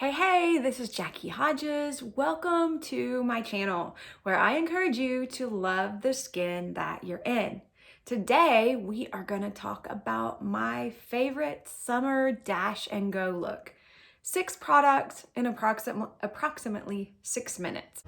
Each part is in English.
Hey, this is Jacqui Hodges. Welcome to my channel where I encourage you to love the skin that you're in. Today, we are going to talk about my favorite summer dash and go look. 6 products in approximately 6 minutes.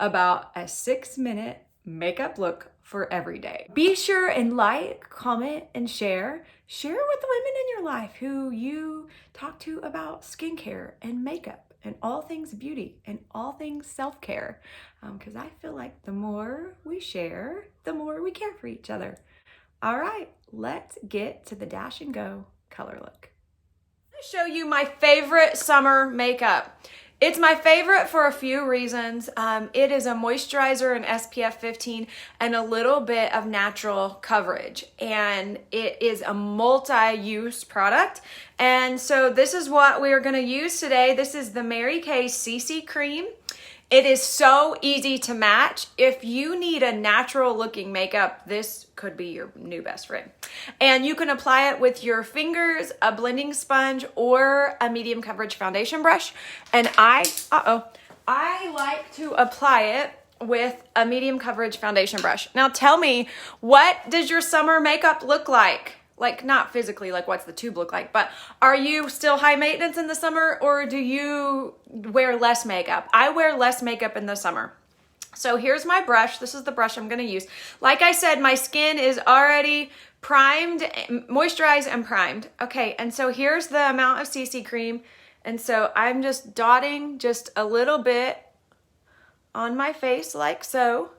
About a 6-minute makeup look for every day. Be sure and like, comment, and share. Share with the women in your life who you talk to about skincare and makeup and all things beauty and all things self-care. Because I feel like the more we share, the more we care for each other. All right, let's get to the dash and go color look. I'm going to show you my favorite summer makeup. It's my favorite for a few reasons. It is a moisturizer and SPF 15 and a little bit of natural coverage. And it is a multi-use product. And so this is what we are gonna use today. This is the Mary Kay CC Cream. It is so easy to match. If you need a natural looking makeup, this could be your new best friend. And you can apply it with your fingers, a blending sponge, or a medium coverage foundation brush. And I like to apply it with a medium coverage foundation brush. Now tell me, what does your summer makeup look like? Like, not physically, like what's the tube look like, but are you still high maintenance in the summer, or do you wear less makeup? I wear less makeup in the summer. So here's my brush. This is the brush I'm gonna use. Like I said, my skin is already primed, moisturized and primed. Okay, and so here's the amount of CC cream. And so I'm just dotting just a little bit on my face like so.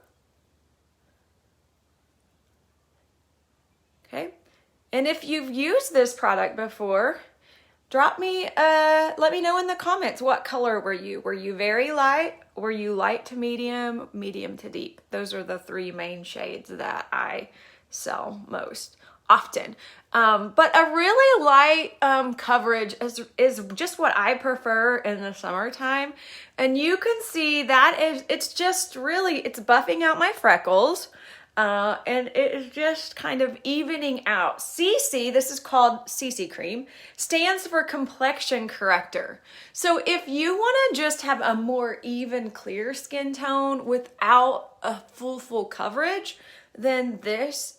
Okay. And if you've used this product before, let me know in the comments, what color were you? Were you very light? Were you light to medium, medium to deep? Those are the 3 main shades that I sell most often. But a really light coverage is just what I prefer in the summertime. And you can see that it's just really, it's buffing out my freckles. And it is just kind of evening out. CC, this is called CC cream, stands for complexion corrector. So if you want to just have a more even, clear skin tone without a full coverage, then this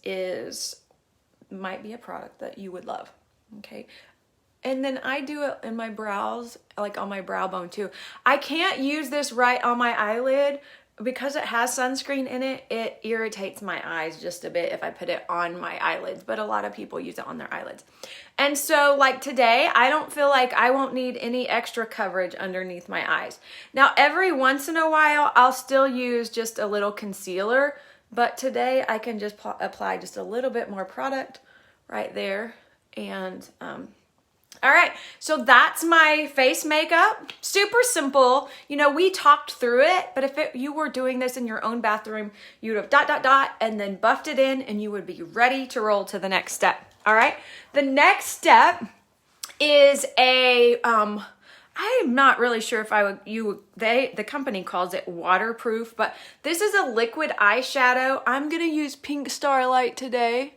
might be a product that you would love. Okay. And then I do it in my brows, like on my brow bone too. I can't use this right on my eyelid because it has sunscreen in it. It irritates my eyes just a bit if I put it on my eyelids, but a lot of people use it on their eyelids. And so like today, I don't feel like I won't need any extra coverage underneath my eyes. Now, every once in a while, I'll still use just a little concealer, but today I can just apply just a little bit more product right there. And all right, so that's my face makeup. Super simple. You know, we talked through it, but if you were doing this in your own bathroom, you would have ... and then buffed it in, and you would be ready to roll to the next step. All right, the next step is I'm not really sure if the company calls it waterproof, but this is a liquid eyeshadow. I'm gonna use Pink Starlight today.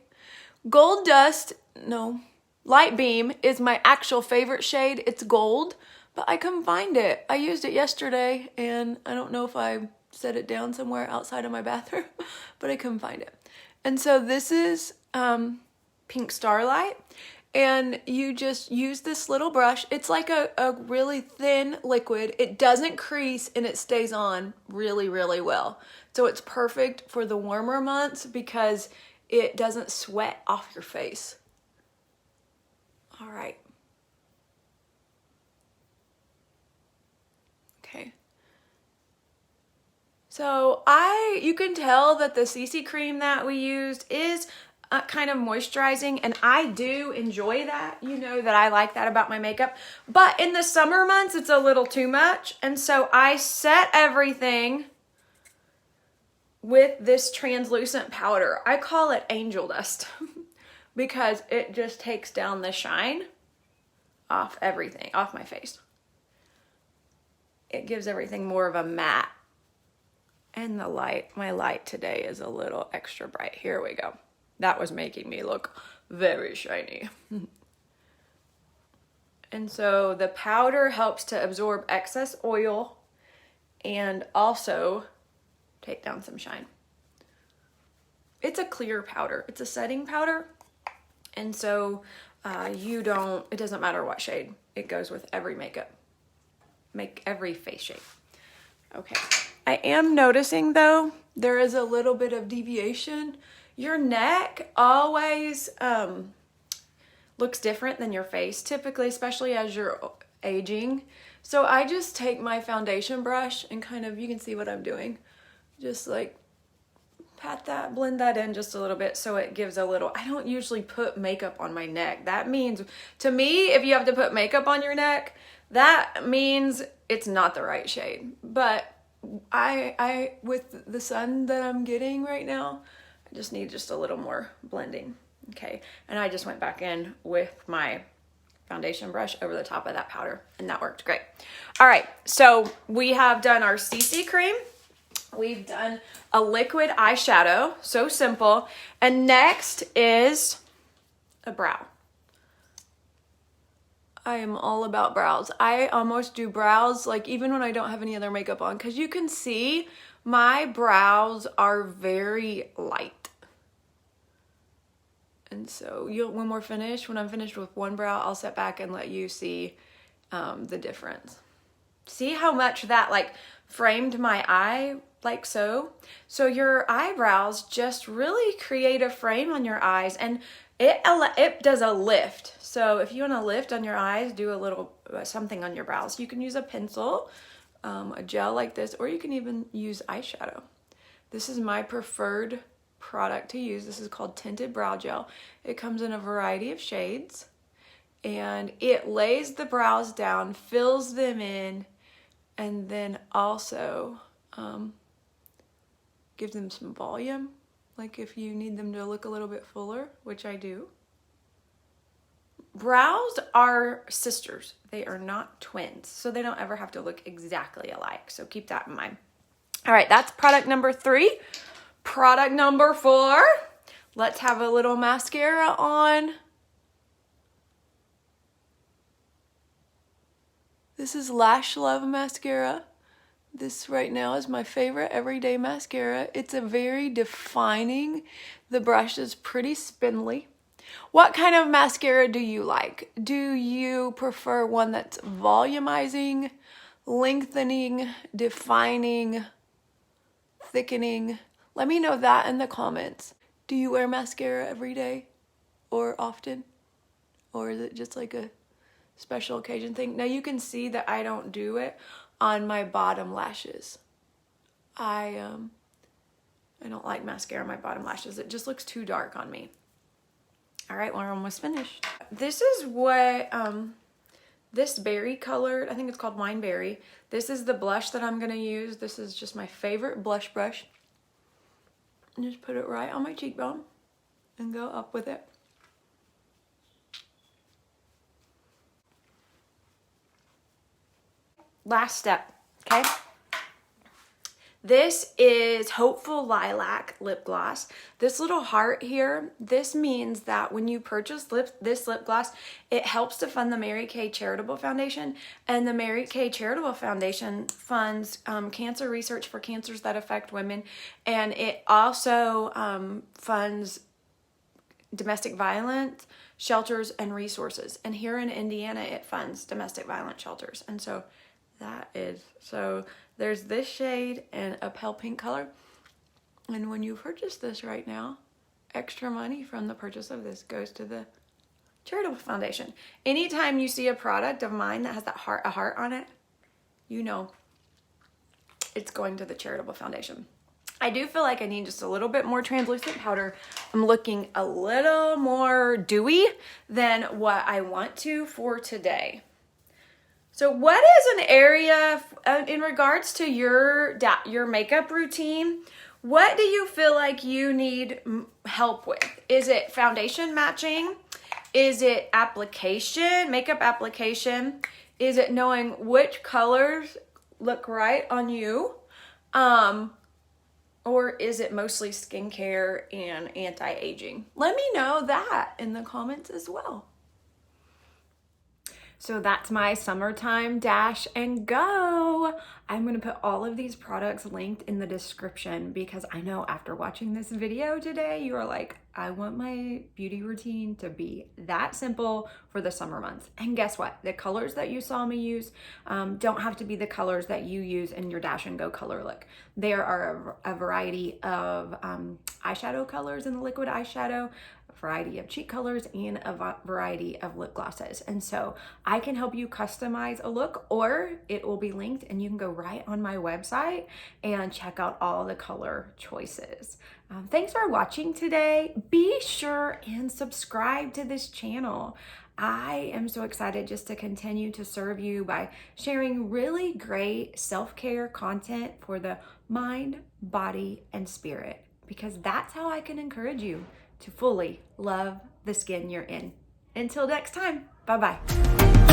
Gold Dust, no. Light Beam is my actual favorite shade. It's gold, but I couldn't find it. I used it yesterday, and I don't know if I set it down somewhere outside of my bathroom, but I couldn't find it. And so this is Pink Starlight, and you just use this little brush. It's like a really thin liquid. It doesn't crease, and it stays on really, really well. So it's perfect for the warmer months because it doesn't sweat off your face. All right. Okay. So you can tell that the CC cream that we used is kind of moisturizing, and I do enjoy that. You know that I like that about my makeup, but in the summer months, it's a little too much. And so I set everything with this translucent powder. I call it angel dust. Because it just takes down the shine off everything, off my face. it gives everything more of a matte. And the light, my light today is a little extra bright. Here we go. That was making me look very shiny. And so the powder helps to absorb excess oil and also take down some shine. It's a clear powder. It's a setting powder. And so it doesn't matter what shade. It goes with every makeup. Every face shape. Okay. I am noticing though, there is a little bit of deviation. Your neck always looks different than your face typically, especially as you're aging. So I just take my foundation brush and kind of, you can see what I'm doing. Just like pat that, blend that in just a little bit so it gives a little, I don't usually put makeup on my neck. That means, to me, if you have to put makeup on your neck, that means it's not the right shade. But I with the sun that I'm getting right now, I just need just a little more blending. Okay, and I just went back in with my foundation brush over the top of that powder, and that worked great. All right, so we have done our CC cream. We've done a liquid eyeshadow, so simple. And next is a brow. I am all about brows. I almost do brows like even when I don't have any other makeup on, because you can see my brows are very light. And so when I'm finished with one brow, I'll sit back and let you see the difference. See how much that like framed my eye like so? So your eyebrows just really create a frame on your eyes, and it does a lift. So if you want to lift on your eyes, do a little something on your brows. You can use a pencil, a gel like this, or you can even use eyeshadow. This is my preferred product to use. This is called Tinted Brow Gel. It comes in a variety of shades, and it lays the brows down, fills them in, and then also gives them some volume. Like if you need them to look a little bit fuller, which I do. Brows are sisters. They are not twins, so they don't ever have to look exactly alike. So keep that in mind. All right, that's product number 3. Product number 4. Let's have a little mascara on. This is Lash Love Mascara. This right now is my favorite everyday mascara. It's a very defining. The brush is pretty spindly. What kind of mascara do you like? Do you prefer one that's volumizing, lengthening, defining, thickening? Let me know that in the comments. Do you wear mascara every day or often? Or is it just like a special occasion thing? Now you can see that I don't do it on my bottom lashes. I don't like mascara on my bottom lashes. It just looks too dark on me. All right, we're almost finished. This is what this berry colored, I think it's called Wine Berry. This is the blush that I'm gonna use. This is just my favorite blush brush. And just put it right on my cheekbone and go up with it. Last step, okay? This is Hopeful Lilac lip gloss. This little heart here, this means that when you purchase this lip gloss, it helps to fund the Mary Kay Charitable Foundation. And the Mary Kay Charitable Foundation funds cancer research for cancers that affect women. And it also funds domestic violence shelters and resources. And here in Indiana, it funds domestic violence shelters. And so there's this shade and a pale pink color. And when you purchase this right now, extra money from the purchase of this goes to the Charitable Foundation. Anytime you see a product of mine that has that a heart on it, you know it's going to the Charitable Foundation. I do feel like I need just a little bit more translucent powder. I'm looking a little more dewy than what I want to for today. So what is an area in regards to your makeup routine? What do you feel like you need help with? Is it foundation matching? Is it application, makeup application? Is it knowing which colors look right on you? Or is it mostly skincare and anti-aging? Let me know that in the comments as well. So that's my summertime dash and go. I'm gonna put all of these products linked in the description because I know after watching this video today, you are like, I want my beauty routine to be that simple for the summer months. And guess what? The colors that you saw me use don't have to be the colors that you use in your dash and go color look. There are a variety of eyeshadow colors in the liquid eyeshadow, variety of cheek colors, and a variety of lip glosses. And so I can help you customize a look, or it will be linked and you can go right on my website and check out all the color choices. Thanks for watching today. Be sure and subscribe to this channel. I am so excited just to continue to serve you by sharing really great self-care content for the mind, body, and spirit, because that's how I can encourage you to fully love the skin you're in. Until next time, bye-bye.